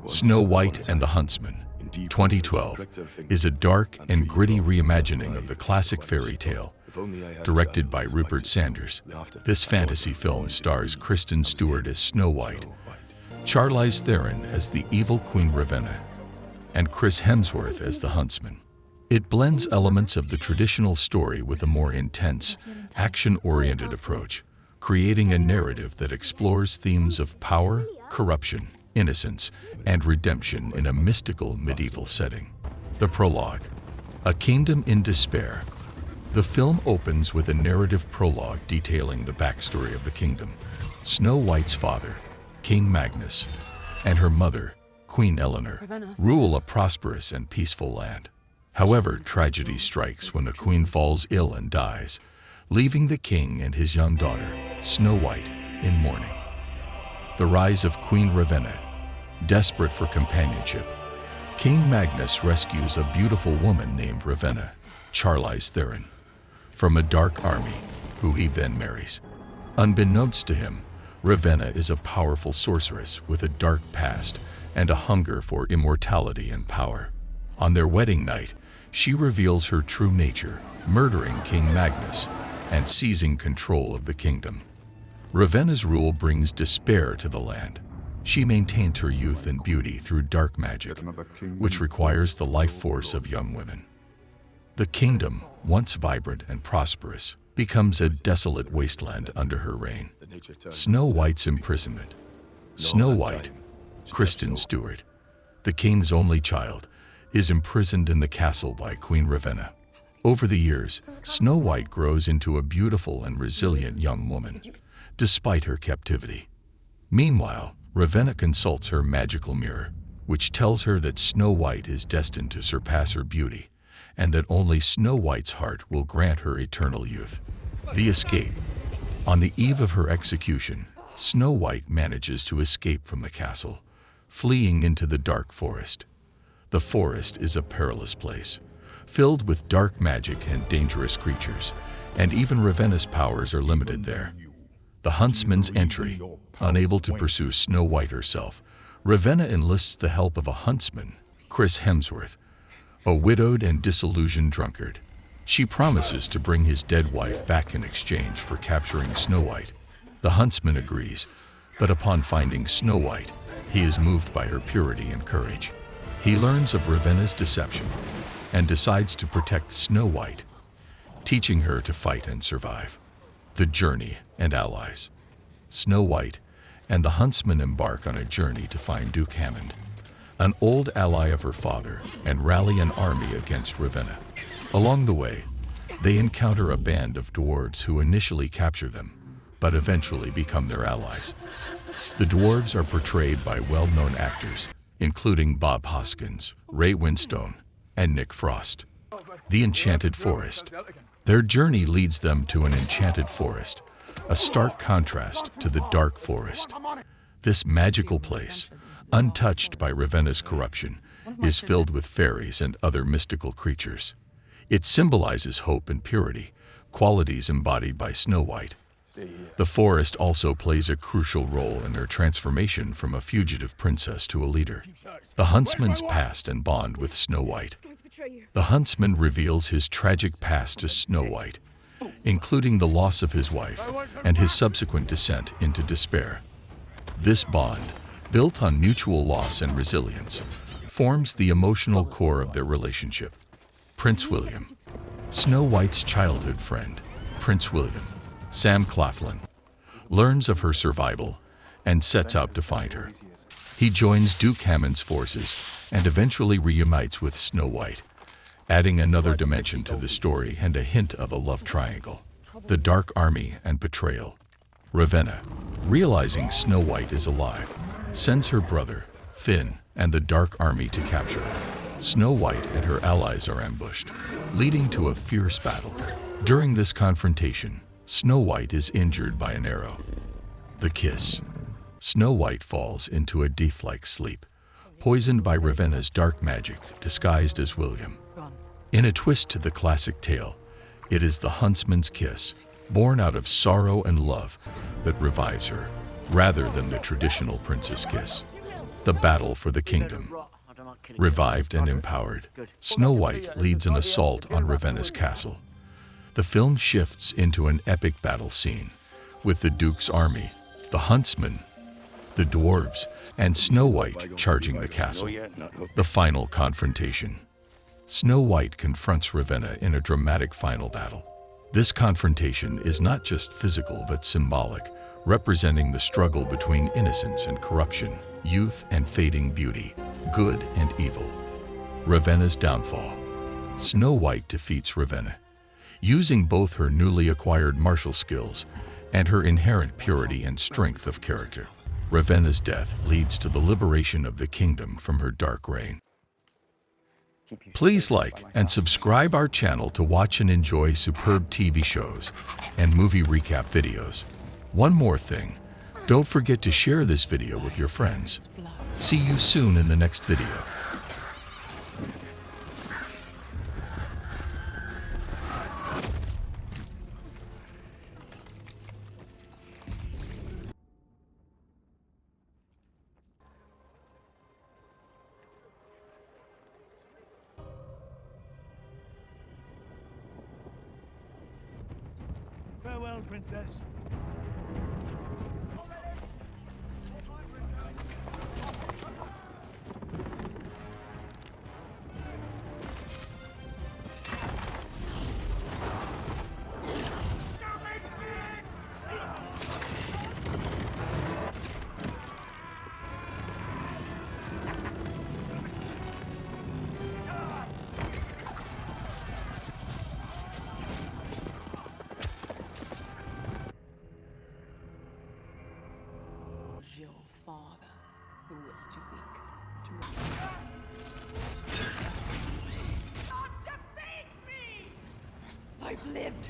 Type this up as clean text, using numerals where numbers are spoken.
Snow White and the Huntsman, 2012, is a dark and gritty reimagining of the classic fairy tale, directed by Rupert Sanders. This fantasy film stars Kristen Stewart as Snow White, Charlize Theron as the evil Queen Ravenna, and Chris Hemsworth as the Huntsman. It blends elements of the traditional story with a more intense, action-oriented approach, creating a narrative that explores themes of power, corruption, innocence, and redemption in a mystical medieval setting. The prologue, A Kingdom in Despair. The film opens with a narrative prologue detailing the backstory of the kingdom. Snow White's father, King Magnus, and her mother, Queen Eleanor, rule a prosperous and peaceful land. However, tragedy strikes when the queen falls ill and dies, leaving the king and his young daughter, Snow White, in mourning. The rise of Queen Ravenna. Desperate for companionship, King Magnus rescues a beautiful woman named Ravenna, Charlize Theron, from a dark army, who he then marries. Unbeknownst to him, Ravenna is a powerful sorceress with a dark past and a hunger for immortality and power. On their wedding night, she reveals her true nature, murdering King Magnus and seizing control of the kingdom. Ravenna's rule brings despair to the land. She maintained her youth and beauty through dark magic, which requires the life force of young women. The kingdom, once vibrant and prosperous, becomes a desolate wasteland under her reign. Snow White's imprisonment. Snow White, Kristen Stewart, the king's only child, is imprisoned in the castle by Queen Ravenna. Over the years, Snow White grows into a beautiful and resilient young woman, despite her captivity. Meanwhile, Ravenna consults her magical mirror, which tells her that Snow White is destined to surpass her beauty, and that only Snow White's heart will grant her eternal youth. The escape. On the eve of her execution, Snow White manages to escape from the castle, fleeing into the dark forest. The forest is a perilous place, filled with dark magic and dangerous creatures, and even Ravenna's powers are limited there. The Huntsman's entry. Unable to pursue Snow White herself, Ravenna enlists the help of a huntsman, Chris Hemsworth, a widowed and disillusioned drunkard. She promises to bring his dead wife back in exchange for capturing Snow White. The huntsman agrees, but upon finding Snow White, he is moved by her purity and courage. He learns of Ravenna's deception and decides to protect Snow White, teaching her to fight and survive. The journey and allies. Snow White and the huntsman embark on a journey to find Duke Hammond, an old ally of her father, and rally an army against Ravenna. Along the way, they encounter a band of dwarves who initially capture them, but eventually become their allies. The dwarves are portrayed by well-known actors, including Bob Hoskins, Ray Winstone, and Nick Frost. The Enchanted Forest. Their journey leads them to an enchanted forest, a stark contrast to the dark forest. This magical place, untouched by Ravenna's corruption, is filled with fairies and other mystical creatures. It symbolizes hope and purity, qualities embodied by Snow White. The forest also plays a crucial role in her transformation from a fugitive princess to a leader. The huntsman's past and bond with Snow White. The huntsman reveals his tragic past to Snow White, including the loss of his wife and his subsequent descent into despair. This bond, built on mutual loss and resilience, forms the emotional core of their relationship. Prince William. Snow White's childhood friend, Prince William, Sam Claflin, learns of her survival and sets out to find her. He joins Duke Hammond's forces and eventually reunites with Snow White, adding another dimension to the story and a hint of a love triangle. The Dark Army and Betrayal. Ravenna, realizing Snow White is alive, sends her brother, Finn, and the Dark Army to capture her. Snow White and her allies are ambushed, leading to a fierce battle. During this confrontation, Snow White is injured by an arrow. The Kiss. Snow White falls into a death-like sleep, poisoned by Ravenna's dark magic disguised as William. In a twist to the classic tale, it is the huntsman's kiss, born out of sorrow and love, that revives her, rather than the traditional princess kiss. The battle for the kingdom. Revived and empowered, Snow White leads an assault on Ravenna's castle. The film shifts into an epic battle scene, with the Duke's army, the Huntsman, the dwarves, and Snow White charging the castle. The final confrontation. Snow White confronts Ravenna in a dramatic final battle. This confrontation is not just physical but symbolic, representing the struggle between innocence and corruption, youth and fading beauty, good and evil. Ravenna's downfall. Snow White defeats Ravenna. Using both her newly acquired martial skills and her inherent purity and strength of character. Ravenna's death leads to the liberation of the kingdom from her dark reign. Please like and subscribe our channel to watch and enjoy superb TV shows and movie recap videos. One more thing, don't forget to share this video with your friends. See you soon in the next video. Farewell, princess. Your father, who was too weak to not defeat me! I've lived